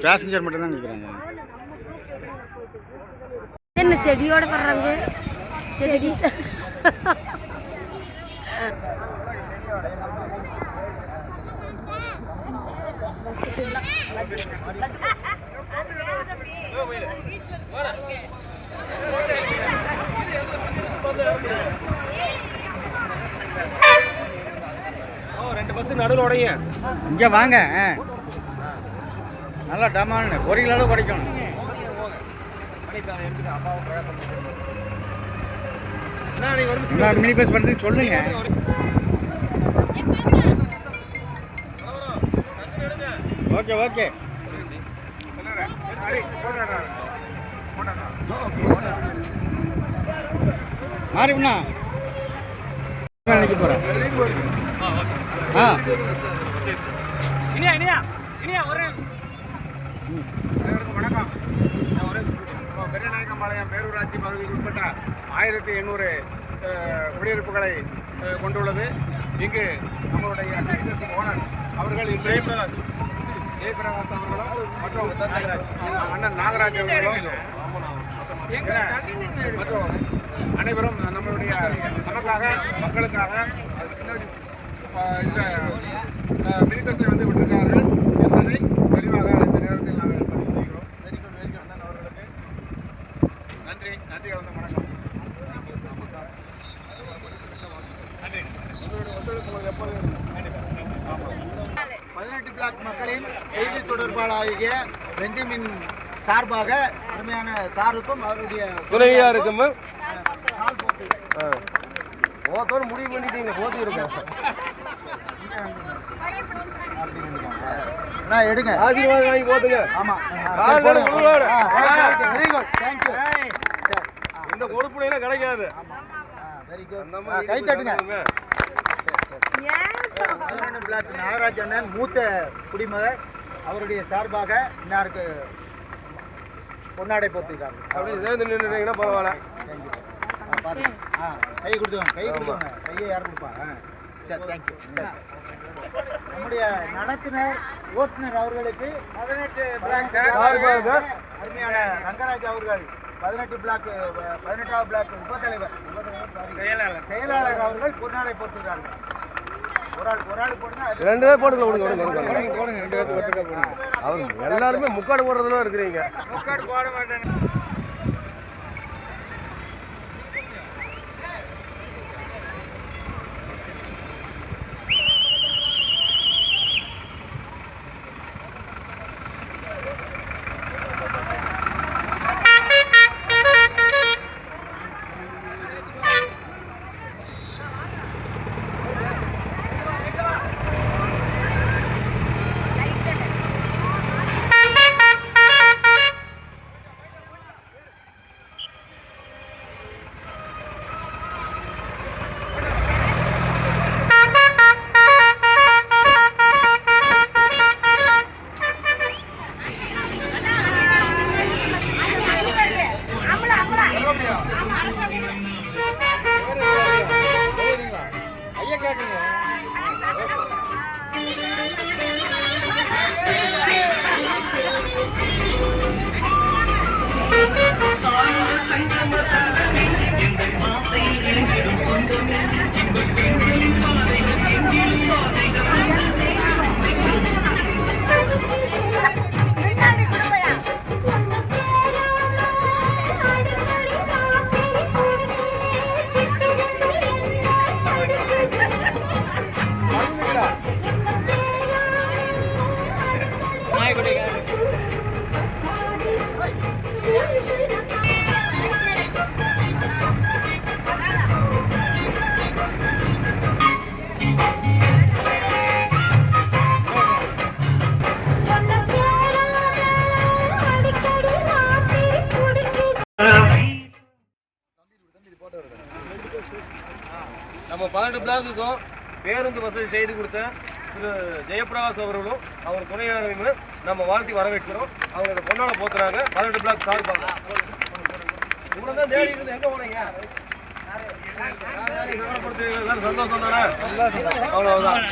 Passenger மட்டும் தான் நிற்கிறாங்க. என்ன செடியோட வர்றாங்க செடி ரெண்டு பஸ் நடுவில் உடைங்க. இங்கே வாங்க, நல்லா டமான்னு 1 கிலோ அளவு குறைக்கணும். மினி பஸ் பண்ணுறதுக்கு சொல்லுங்க. ஓகே ஓகே மாறிண்ணா நினைக்க போகிறேன். வணக்கம். பெரியநாயக்கம்பாளையம் பேரூராட்சி பகுதிக்கு உட்பட்ட 1800 குடியிருப்புகளை கொண்டுள்ளது. இங்கு நம்மளுடைய ஓனர் அவர்கள் ஜெயபிரகாஷ் அவர்களும் மற்றும் அண்ணன் நாகராஜ் அவர்களும் மற்றும் அனைவரும் நம்மளுடைய நமக்காக மக்களுக்காக இந்த மினிபஸை வந்து விட்டிருக்கிறார்கள் என்பதை தெளிவாக இந்த நேரத்தில் நாங்கள் பதிவு செய்கிறோம். அண்ணன் அவர்களுக்கு நன்றி. நன்றி கலந்த வணக்கம். நன்றி. உங்களுடைய ஒத்துழைப்பு எப்போது 18 பிளாக் மக்களின் செய்தி தொடர்பாளராகிய பெஞ்சமின் சார்பாக அருமையான சாருக்கும் அவருடைய துணைவியாருக்கும் ஓத்தோடு முடிவு பண்ணிட்டீங்க. போத்து இருக்கோம் எடுங்க, ஆசீர்வாதம் வாங்கி போத்துங்க. ஆமாம், வெரி குட், தேங்க்யூ. இந்த கொடுப்புலாம் கிடைக்காது. வெரி குட், கை தட்டுங்க. பிளாக் நாகராஜ் அண்ணன் மூத்த குடிமகர் அவருடைய சார்பாக இன்னாருக்கு பொன்னாடை போத்துக்கிறாங்க. அப்படி சேர்ந்து நின்றுட்டீங்கன்னா பரவாயில்ல. தேங்க்யூ. பார்த்து கை கொடுத்துவாங்க, கை கொடுத்துவாங்க. கையை யார் கொடுப்பாங்க? சரி, தேங்க்யூ. நம்முடைய நடத்துனர் ஓட்டுநர் அவர்களுக்கு 18 அருமையான ரங்கராஜ் அவர்கள் 18 பிளாக் 18வது பிளாக் உபத்தலைவர் செயலாளர் அவர்கள் பொன்னாடை போட்டுக்கிறார்கள். ஒரு ஆள் போடுங்க, 2 பேர் போடுங்க. அவங்க எல்லாருமே முக்காடு போடுறதுல இருக்கிறீங்க. முக்காடு போட மாட்டேன். நம்ம 12 பிளாக்குக்கும் பேருந்து வசதி செய்து கொடுத்த திரு ஜெயபிரகாஷ் அவர்களும் அவர் துணையாளர்களும் நம்ம வாழ்த்தி வரவேற்கிறோம். அவங்க பொண்ணால போத்துறாங்க 12 பிளாக் சார்பாங்க. உங்களை தான் தேடி இருந்து எங்க போனீங்க? சந்தோஷம் தானே? அவ்வளவுதான்.